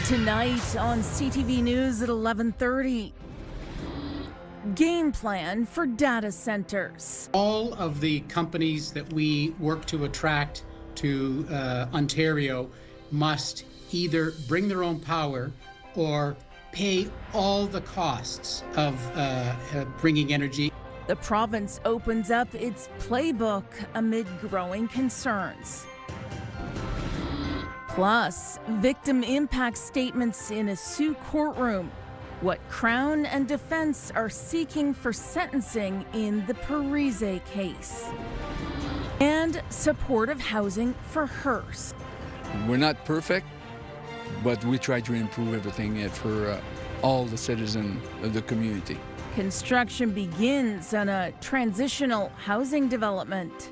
Tonight on CTV News at 11:30. Game plan for data centers. All of the companies that we work to attract to Ontario must either bring their own power or pay all the costs of bringing energy. The province opens up its playbook amid growing concerns. Plus, victim impact statements in a Sioux courtroom. What Crown and Defence are seeking for sentencing in the Parise case. And supportive housing for Hurst. We're not perfect, but we try to improve everything for all the citizens of the community. Construction begins on a transitional housing development.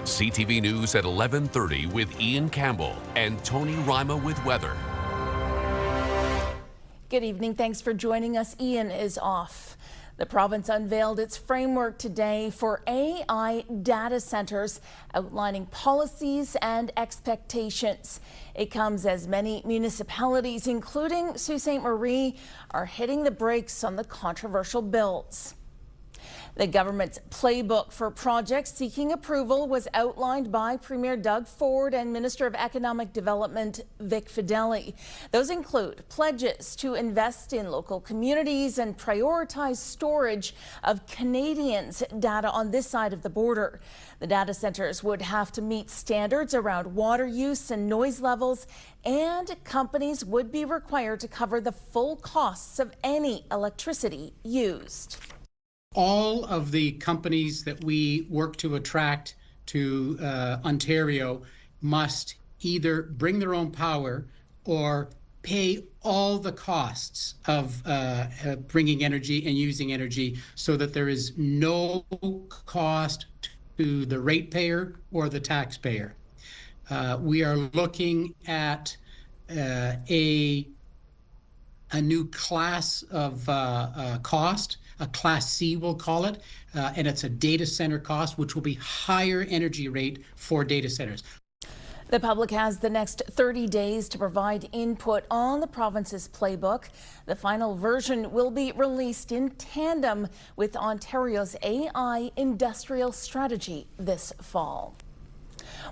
CTV News at 11:30 with Ian Campbell and Tony Rima with weather. Good evening. Thanks for joining us. Ian is off. The province unveiled its framework today for AI data centers, outlining policies and expectations. It comes as many municipalities, including Sault Ste. Marie, are hitting the brakes on the controversial bills. The government's playbook for projects seeking approval was outlined by Premier Doug Ford and Minister of Economic Development Vic Fedeli. Those include pledges to invest in local communities and prioritize storage of Canadians' data on this side of the border. The data centers would have to meet standards around water use and noise levels, and companies would be required to cover the full costs of any electricity used. All of the companies that we work to attract to Ontario must either bring their own power or pay all the costs of bringing energy and using energy, so that there is no cost to the ratepayer or the taxpayer. We are looking at a new class of cost, a Class C we'll call it, and it's a data center cost, which will be higher energy rate for data centers. The public has the next 30 days to provide input on the province's playbook. The final version will be released in tandem with Ontario's AI industrial strategy this fall.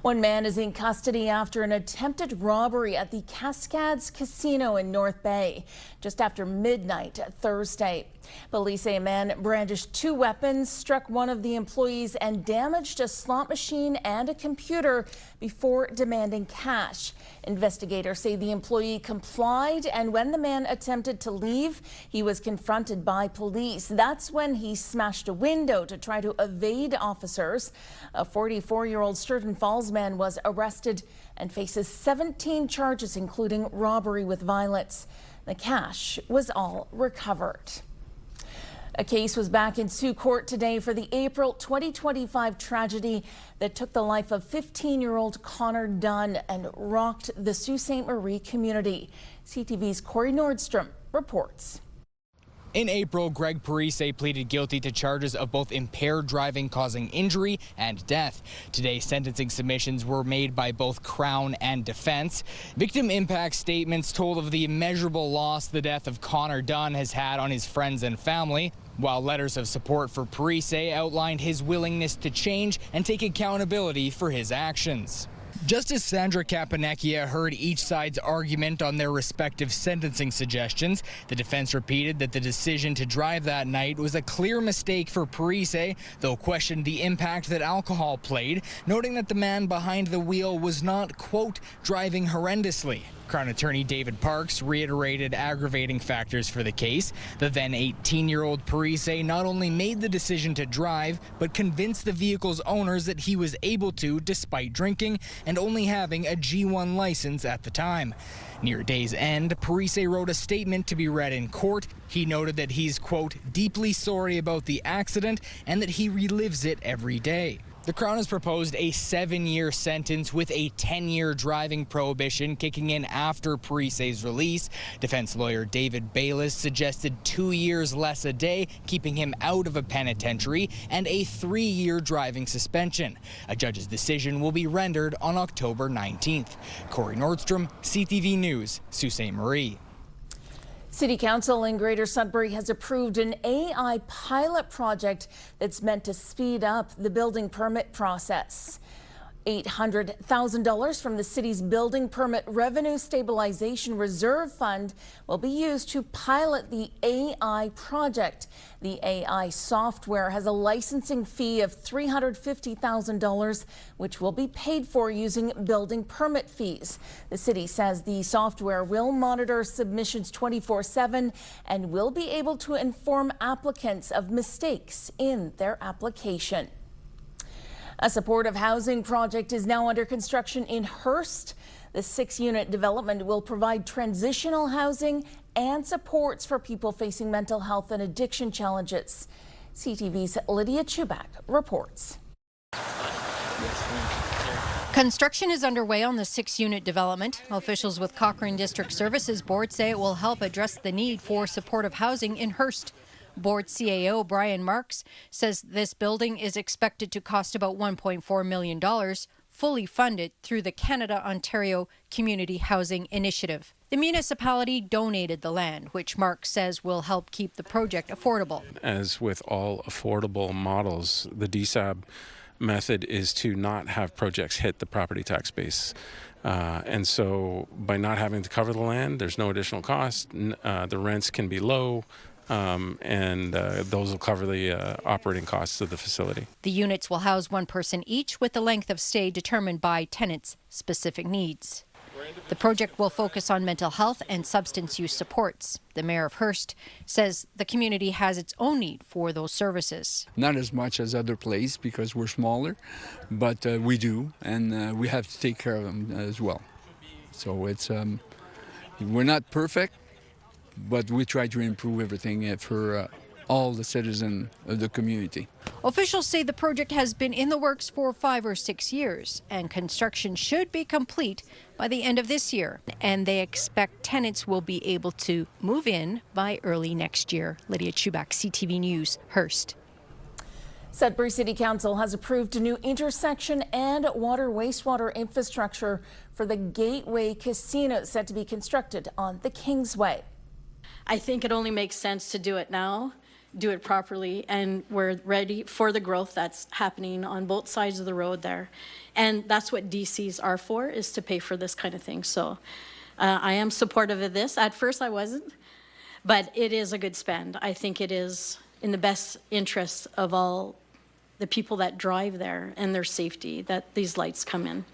One man is in custody after an attempted robbery at the Cascades Casino in North Bay just after midnight Thursday. Police say a man brandished two weapons, struck one of the employees, and damaged a slot machine and a computer before demanding cash. Investigators say the employee complied, and when the man attempted to leave, he was confronted by police. That's when he smashed a window to try to evade officers. A 44-year-old Sturgeon Falls man was arrested and faces 17 charges, including robbery with violence. The cash was all recovered. A case was back in Sioux Court today for the April 2025 tragedy that took the life of 15-year-old Connor Dunn and rocked the Sault Ste. Marie community. CTV's Corey Nordstrom reports. In April, Greg Parise pleaded guilty to charges of both impaired driving causing injury and death. Today, sentencing submissions were made by both Crown and Defence. Victim impact statements told of the immeasurable loss the death of Connor Dunn has had on his friends and family, while letters of support for Parise outlined his willingness to change and take accountability for his actions. Justice Sandra Capanecchia heard each side's argument on their respective sentencing suggestions. The defense repeated that the decision to drive that night was a clear mistake for Parise, though questioned the impact that alcohol played, noting that the man behind the wheel was not, quote, driving horrendously. Crown attorney David Parks reiterated aggravating factors for the case. The then 18-year-old Parise not only made the decision to drive, but convinced the vehicle's owners that he was able to despite drinking and only having a G1 license at the time. Near day's end, Parise wrote a statement to be read in court. He noted that he's, quote, deeply sorry about the accident and that he relives it every day. The Crown has proposed a 7-year sentence with a 10-year driving prohibition kicking in after Parisse's release. Defense lawyer David Bayless suggested 2 years less a day, keeping him out of a penitentiary, and a 3-year driving suspension. A judge's decision will be rendered on October 19th. Corey Nordstrom, CTV News, Sault Ste. Marie. City Council in Greater Sudbury has approved an AI pilot project that's meant to speed up the building permit process. $800,000 from the city's building permit revenue stabilization reserve fund will be used to pilot the AI project. The AI software has a licensing fee of $350,000, which will be paid for using building permit fees. The city says the software will monitor submissions 24/7 and will be able to inform applicants of mistakes in their application. A supportive housing project is now under construction in Hurst. The 6-unit development will provide transitional housing and supports for people facing mental health and addiction challenges. CTV's Lydia Chubak reports. Construction is underway on the 6-unit development. Officials with Cochrane District Services Board say it will help address the need for supportive housing in Hurst. Board CAO Brian Marks says this building is expected to cost about $1.4 million, fully funded through the Canada-Ontario Community Housing Initiative. The municipality donated the land, which Marks says will help keep the project affordable. As with all affordable models, the DSAB method is to not have projects hit the property tax base. And so by not having to cover the land, there's no additional cost. The rents can be low. And those will cover the operating costs of the facility. The units will house one person each, with the length of stay determined by tenants' specific needs. The project will focus on mental health and substance use supports. The mayor of Hurst says the community has its own need for those services. Not as much as other places because we're smaller, but we do, and we have to take care of them as well. So it's we're not perfect, but we try to improve everything for all the citizens of the community. Officials say the project has been in the works for 5 or 6 years, and construction should be complete by the end of this year. And they expect tenants will be able to move in by early next year. Lydia Chubak, CTV News, Hurst. Sudbury City Council has approved a new intersection and water wastewater infrastructure for the Gateway Casino set to be constructed on the Kingsway. I think it only makes sense to do it now, do it properly, and we're ready for the growth that's happening on both sides of the road there. And that's what DCs are for, is to pay for this kind of thing. So I am supportive of this. At first I wasn't, but it is a good spend. I think it is in the best interest of all the people that drive there and their safety that these lights come in.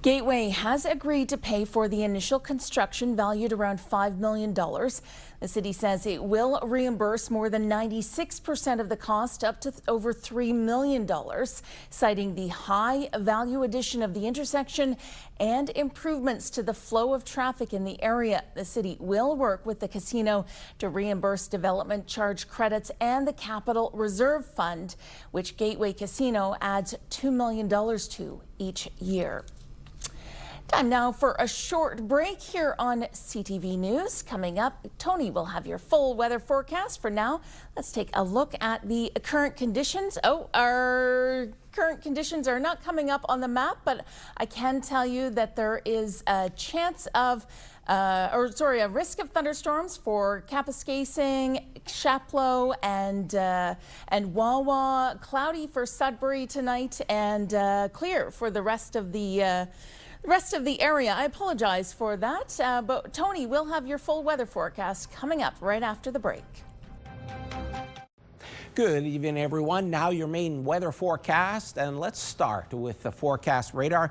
Gateway has agreed to pay for the initial construction valued around $5 million. The city says it will reimburse more than 96% of the cost, up to over $3 million, citing the high value addition of the intersection and improvements to the flow of traffic in the area. The city will work with the casino to reimburse development charge credits and the Capital Reserve Fund, which Gateway Casino adds $2 million to each year. Time now for a short break here on CTV News. Coming up, Tony will have your full weather forecast. For now, let's take a look at the current conditions. Our current conditions are not coming up on the map, but I can tell you that there is a chance of a risk of thunderstorms for Kapuskasing, Chapleau, and Wawa. Cloudy for Sudbury tonight, and clear for the rest of the area. I apologize for that, but Tony will have your full weather forecast coming up right after the break. Good evening, everyone. Now your main weather forecast, and let's start with the forecast radar.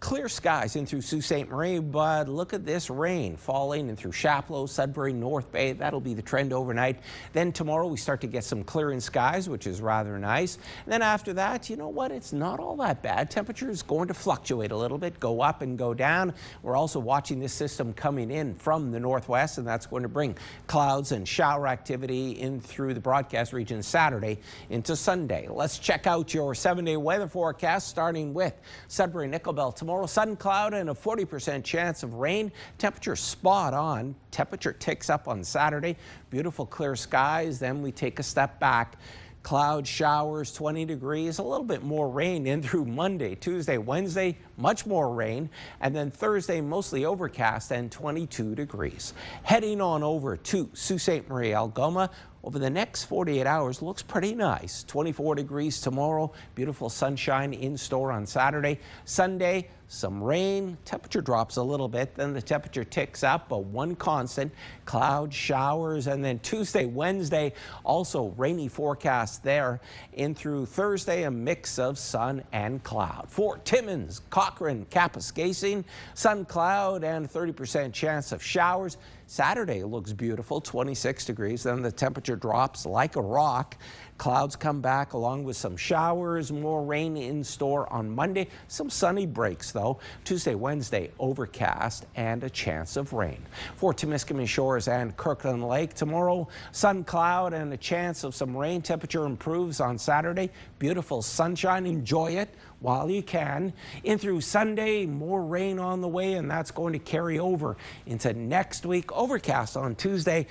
clear skies in through Sault Ste. Marie, but look at this rain falling in through Chapleau, Sudbury, North Bay. That'll be the trend overnight. Then tomorrow we start to get some clearing skies, which is rather nice. And then after that, you know what? It's not all that bad. Temperature is going to fluctuate a little bit, go up and go down. We're also watching this system coming in from the northwest, and that's going to bring clouds and shower activity in through the broadcast region Saturday into Sunday. Let's check out your 7-day weather forecast, starting with Sudbury Nickelbelt. Tomorrow, sun, cloud, and a 40% chance of rain. Temperature spot on. Temperature ticks up on Saturday. Beautiful clear skies. Then we take a step back. Cloud showers, 20 degrees, a little bit more rain in through Monday, Tuesday, Wednesday, much more rain, and then Thursday mostly overcast and 22 degrees. Heading on over to Sault Ste. Marie, Algoma. Over the next 48 hours, looks pretty nice. 24 degrees tomorrow, beautiful sunshine in store on Saturday. Sunday, some rain, temperature drops a little bit, then the temperature ticks up, but one constant, cloud showers, and then Tuesday, Wednesday, also rainy forecast there. In through Thursday, a mix of sun and cloud. For Timmins, Cochrane, Kapuskasing, sun, cloud, and 30% chance of showers. Saturday looks beautiful, 26 degrees, then the temperature drops like a rock. Clouds come back along with some showers, more rain in store on Monday. Some sunny breaks though. Tuesday, Wednesday, overcast and a chance of rain. For Timiskaming Shores and Kirkland Lake tomorrow, sun, cloud, and a chance of some rain. Temperature improves on Saturday. Beautiful sunshine, enjoy it while you can. In through Sunday, more rain on the way, and that's going to carry over into next week. Overcast on Tuesday.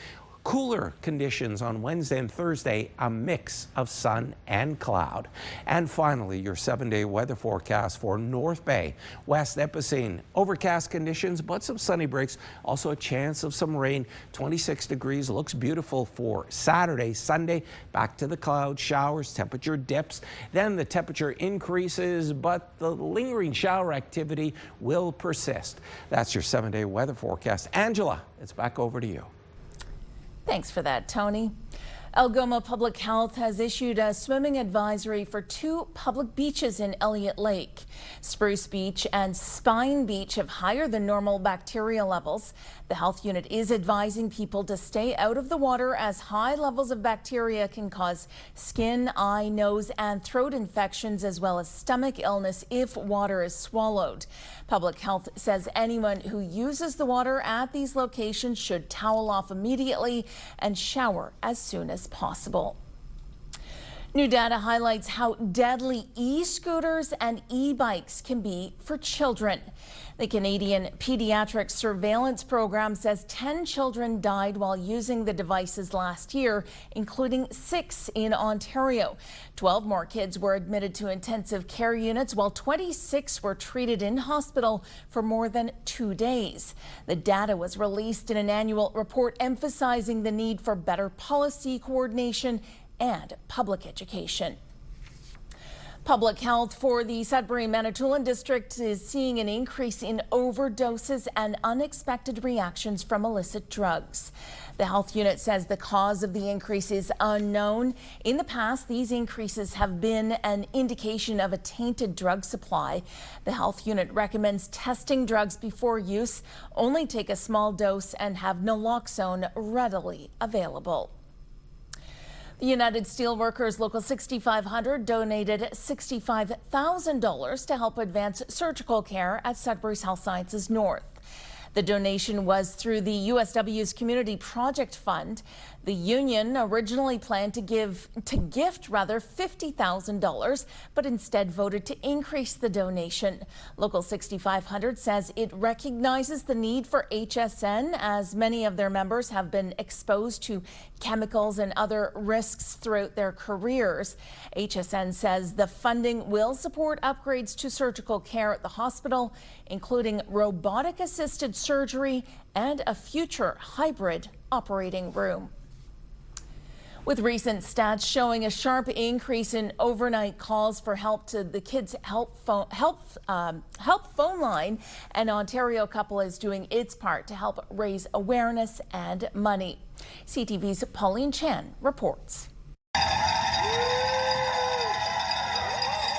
Cooler conditions on Wednesday and Thursday, a mix of sun and cloud. And finally, your 7-day weather forecast for North Bay, West Nipissing. Overcast conditions, but some sunny breaks. Also a chance of some rain. 26 degrees, looks beautiful for Saturday. Sunday, back to the cloud showers, temperature dips. Then the temperature increases, but the lingering shower activity will persist. That's your 7-day weather forecast. Angela, it's back over to you. Thanks for that, Tony. Algoma Public Health has issued a swimming advisory for 2 public beaches in Elliott Lake. Spruce Beach and Spine Beach have higher than normal bacteria levels. The health unit is advising people to stay out of the water as high levels of bacteria can cause skin, eye, nose, and throat infections, as well as stomach illness if water is swallowed. Public Health says anyone who uses the water at these locations should towel off immediately and shower as soon as possible. New data highlights how deadly e-scooters and e-bikes can be for children. The Canadian Pediatric Surveillance Program says 10 children died while using the devices last year, including 6 in Ontario. 12 more kids were admitted to intensive care units, while 26 were treated in hospital for more than 2 days. The data was released in an annual report emphasizing the need for better policy coordination and public education. Public health for the Sudbury Manitoulin district is seeing an increase in overdoses and unexpected reactions from illicit drugs. The health unit says the cause of the increase is unknown. In the past, these increases have been an indication of a tainted drug supply. The health unit recommends testing drugs before use, only take a small dose, and have naloxone readily available. The United Steelworkers Local 6500 donated $65,000 to help advance surgical care at Sudbury's Health Sciences North. The donation was through the USW's Community Project Fund. The union originally planned to gift $50,000, but instead voted to increase the donation. Local 6500 says it recognizes the need for HSN, as many of their members have been exposed to chemicals and other risks throughout their careers. HSN says the funding will support upgrades to surgical care at the hospital, including robotic-assisted surgery and a future hybrid operating room. With recent stats showing a sharp increase in overnight calls for help to the Kids Help phone line, an Ontario couple is doing its part to help raise awareness and money. CTV's Pauline Chan reports.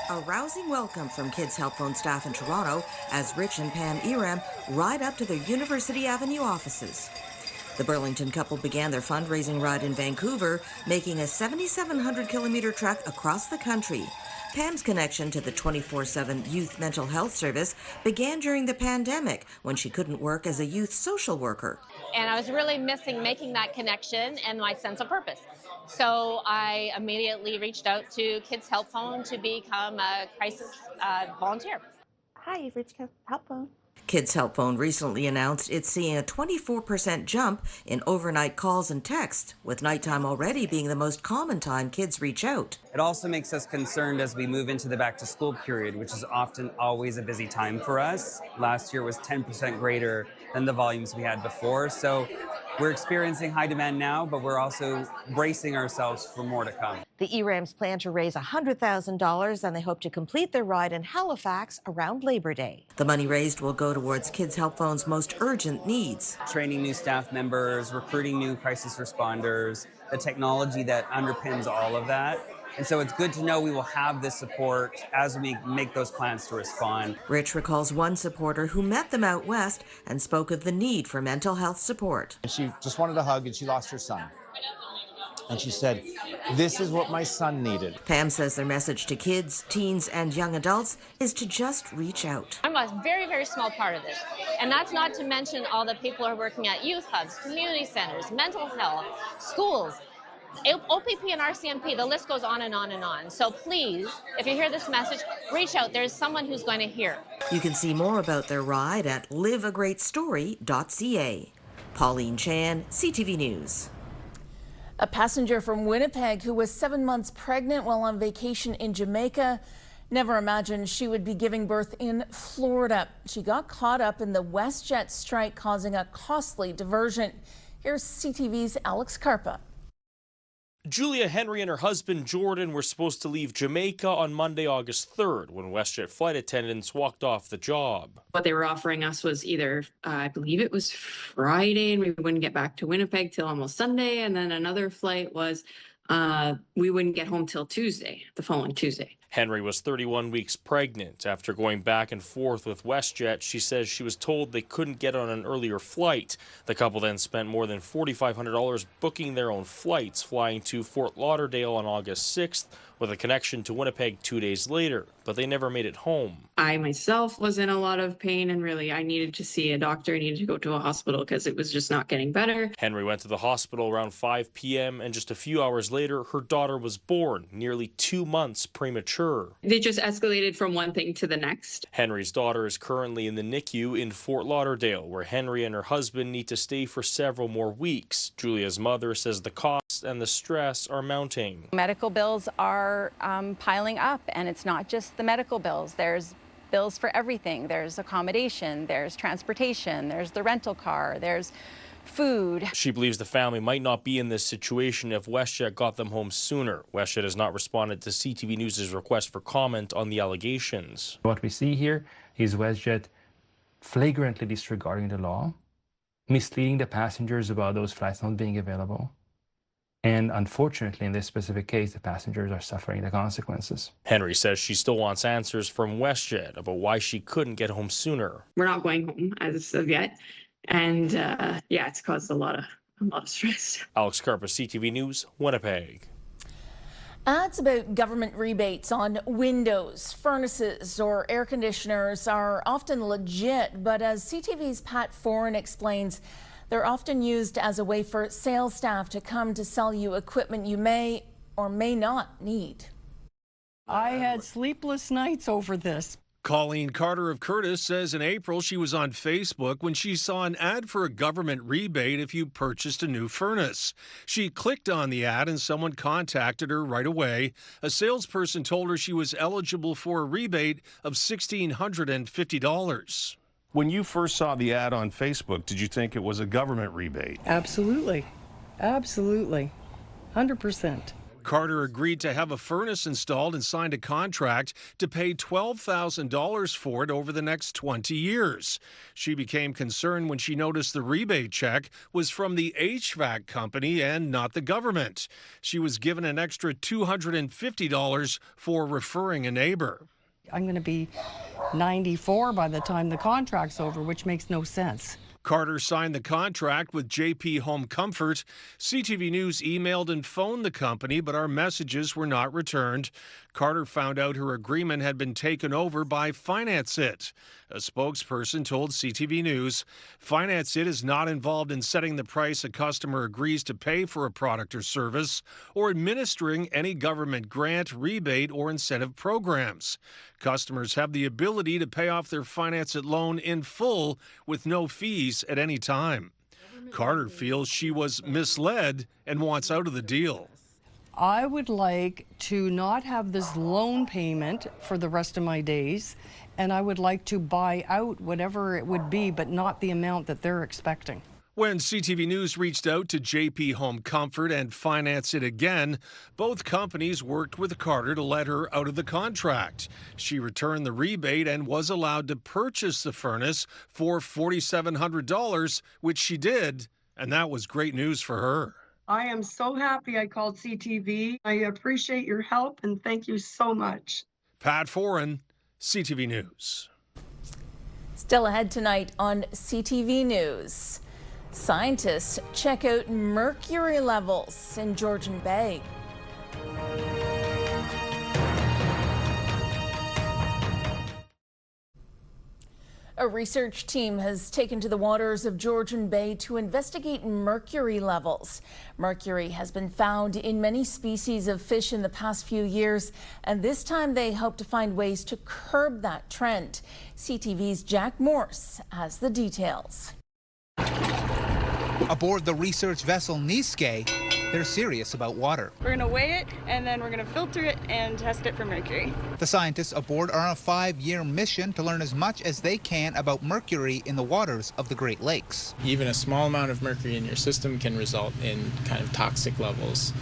A rousing welcome from Kids Help Phone staff in Toronto as Rich and Pam Eram ride up to their University Avenue offices. The Burlington couple began their fundraising ride in Vancouver, making a 7,700-kilometer trek across the country. Pam's connection to the 24/7 youth mental health service began during the pandemic when she couldn't work as a youth social worker. And I was really missing making that connection and my sense of purpose. So I immediately reached out to Kids Help Phone to become a crisis volunteer. Hi, Rich Help Phone. Kids Help Phone recently announced it's seeing a 24% jump in overnight calls and texts, with nighttime already being the most common time kids reach out. It also makes us concerned as we move into the back-to-school period, which is often always a busy time for us. Last year was 10% greater than the volumes we had before, so we're experiencing high demand now, but we're also bracing ourselves for more to come. The ERAMs plan to raise $100,000 and they hope to complete their ride in Halifax around Labor Day. The money raised will go towards Kids Help Phone's most urgent needs. Training new staff members, recruiting new crisis responders, the technology that underpins all of that. And so it's good to know we will have this support as we make those plans to respond. Rich recalls one supporter who met them out west and spoke of the need for mental health support. She just wanted a hug and she lost her son. And she said, this is what my son needed. Pam says their message to kids, teens, and young adults is to just reach out. I'm a very, very small part of this. And that's not to mention all the people who are working at youth hubs, community centers, mental health, schools, OPP and RCMP, the list goes on and on and on. So please, if you hear this message, reach out. There's someone who's going to hear. You can see more about their ride at liveagreatstory.ca. Pauline Chan, CTV News. A passenger from Winnipeg who was 7 months pregnant while on vacation in Jamaica never imagined she would be giving birth in Florida. She got caught up in the WestJet strike, causing a costly diversion. Here's CTV's Alex Carpa. Julia Henry and her husband Jordan were supposed to leave Jamaica on Monday, August 3rd, when WestJet flight attendants walked off the job. What they were offering us was either, I believe it was Friday, and we wouldn't get back to Winnipeg till almost Sunday, and then another flight was we wouldn't get home till Tuesday, the following Tuesday. Henry was 31 weeks pregnant. After going back and forth with WestJet, she says she was told they couldn't get on an earlier flight. The couple then spent more than $4,500 booking their own flights, flying to Fort Lauderdale on August 6th, with a connection to Winnipeg 2 days later, but they never made it home. I myself was in a lot of pain, and really I needed to see a doctor. I needed to go to a hospital because it was just not getting better. Henry went to the hospital around 5 p.m. and just a few hours later, her daughter was born, nearly 2 months premature. They just escalated from one thing to the next. Henry's daughter is currently in the NICU in Fort Lauderdale, where Henry and her husband need to stay for several more weeks. Julia's mother says the costs and the stress are mounting. Medical bills are piling up, and it's not just the medical bills. There's bills for everything. There's accommodation, there's transportation, there's the rental car, there's food. She believes the family might not be in this situation if WestJet got them home sooner. WestJet has not responded to CTV News' request for comment on the allegations. What we see here is WestJet flagrantly disregarding the law, misleading the passengers about those flights not being available. And unfortunately, in this specific case, the passengers are suffering the consequences. Henry says she still wants answers from WestJet about why she couldn't get home sooner. We're not going home as of yet. And yeah, it's caused a lot of stress. Alex Carpa, CTV News, Winnipeg. Ads about government rebates on windows, furnaces, or air conditioners are often legit, but as CTV's Pat Foran explains, they're often used as a way for sales staff to come to sell you equipment you may or may not need. I had sleepless nights over this. Colleen Carter of Curtis says in April she was on Facebook when she saw an ad for a government rebate if you purchased a new furnace. She clicked on the ad and someone contacted her right away. A salesperson told her she was eligible for a rebate of $1,650. When you first saw the ad on Facebook, did you think it was a government rebate? Absolutely. Absolutely. 100%. Carter agreed to have a furnace installed and signed a contract to pay $12,000 for it over the next 20 years. She became concerned when she noticed the rebate check was from the HVAC company and not the government. She was given an extra $250 for referring a neighbor. I'm going to be 94 by the time the contract's over, which makes no sense. Carter signed the contract with JP Home Comfort. CTV News emailed and phoned the company, but our messages were not returned. Carter found out her agreement had been taken over by Finance It. A spokesperson told CTV News, Finance It is not involved in setting the price a customer agrees to pay for a product or service or administering any government grant, rebate, or incentive programs. Customers have the ability to pay off their Finance It loan in full with no fees at any time. Carter feels she was misled and wants out of the deal. I would like to not have this loan payment for the rest of my days, and I would like to buy out whatever it would be, but not the amount that they're expecting. When CTV News reached out to JP Home Comfort and Finance It again, both companies worked with Carter to let her out of the contract. She returned the rebate and was allowed to purchase the furnace for $4,700, which she did, and that was great news for her. I am so happy I called CTV. I appreciate your help and thank you so much. Pat Foran, CTV News. Still ahead tonight on CTV News. Scientists check out mercury levels in Georgian Bay. A research team has taken to the waters of Georgian Bay to investigate mercury levels. Mercury has been found in many species of fish in the past few years, and this time they hope to find ways to curb that trend. CTV's Jack Morse has the details. Aboard the research vessel Niske, they're serious about water. We're going to weigh it, and then we're going to filter it and test it for mercury. The scientists aboard are on a 5-year mission to learn as much as they can about mercury in the waters of the Great Lakes. Even a small amount of mercury in your system can result in kind of toxic levels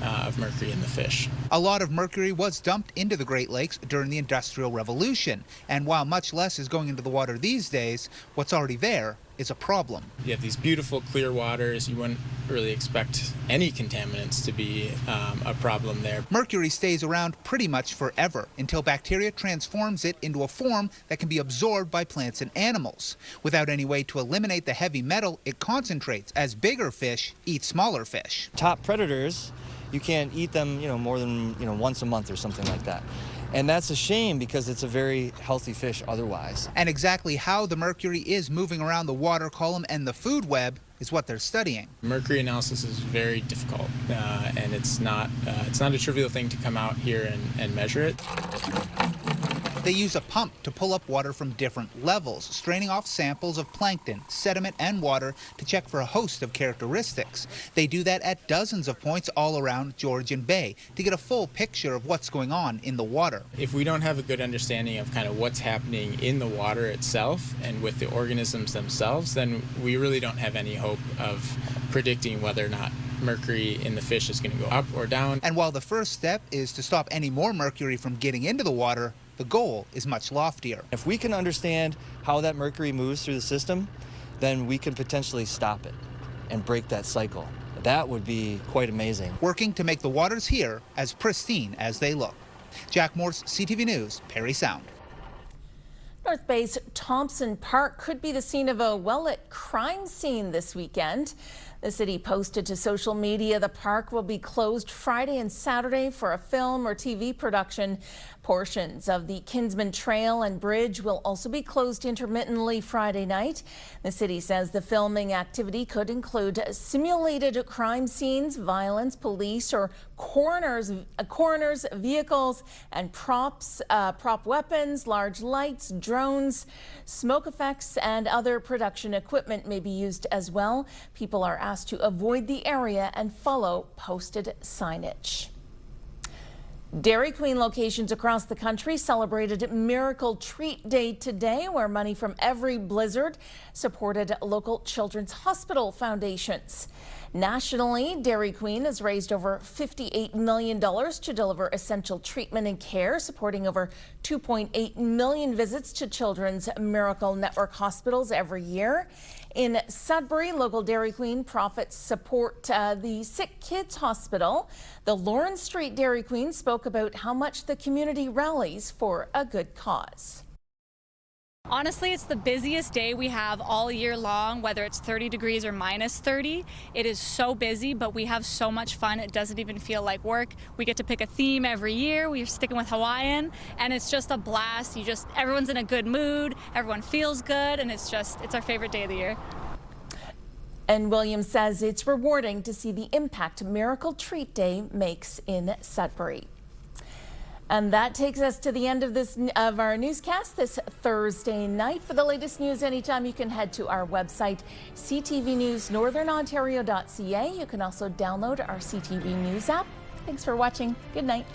of mercury in the fish. A lot of mercury was dumped into the Great Lakes during the Industrial Revolution, and while much less is going into the water these days, what's already there is a problem. You have these beautiful clear waters. You wouldn't really expect any contaminants to be a problem there. Mercury stays around pretty much forever until bacteria transforms it into a form that can be absorbed by plants and animals. Without any way to eliminate the heavy metal, it concentrates as bigger fish eat smaller fish. Top predators, you can't eat them, more than, once a month or something like that. And that's a shame because it's a very healthy fish otherwise. And exactly how the mercury is moving around the water column and the food web is what they're studying. Mercury analysis is very difficult, and it's not a trivial thing to come out here and measure it. They use a pump to pull up water from different levels, straining off samples of plankton, sediment, and water to check for a host of characteristics. They do that at dozens of points all around Georgian Bay to get a full picture of what's going on in the water. If we don't have a good understanding of kind of what's happening in the water itself and with the organisms themselves, then we really don't have any hope of predicting whether or not mercury in the fish is going to go up or down. And while the first step is to stop any more mercury from getting into the water, the goal is much loftier. If we can understand how that mercury moves through the system, then we can potentially stop it and break that cycle. That would be quite amazing. Working to make the waters here as pristine as they look. Jack Morse, CTV News, Parry Sound. North Bay's Thompson Park could be the scene of a well-lit crime scene this weekend. The city posted to social media the park will be closed Friday and Saturday for a film or TV production. Portions of the Kinsman Trail and Bridge will also be closed intermittently Friday night. The city says the filming activity could include simulated crime scenes, violence, police or coroners' vehicles and prop weapons, large lights, drones, smoke effects and other production equipment may be used as well. People are asked to avoid the area and follow posted signage. Dairy Queen locations across the country celebrated Miracle Treat Day today, where money from every blizzard supported local children's hospital foundations. Nationally, Dairy Queen has raised over $58 million to deliver essential treatment and care, supporting over 2.8 million visits to Children's Miracle Network hospitals every year. In Sudbury, local Dairy Queen profits support the Sick Kids Hospital. The Lawrence Street Dairy Queen spoke about how much the community rallies for a good cause. Honestly, it's the busiest day we have all year long, whether it's 30 degrees or minus 30. It is so busy, but we have so much fun. It doesn't even feel like work. We get to pick a theme every year. We're sticking with Hawaiian, and it's just a blast. Everyone's in a good mood. Everyone feels good, and it's our favorite day of the year. And Williams says it's rewarding to see the impact Miracle Treat Day makes in Sudbury. And that takes us to the end of our newscast this Thursday night. For the latest news anytime, you can head to our website, ctvnewsnorthernontario.ca. You can also download our CTV News app. Thanks for watching. Good night.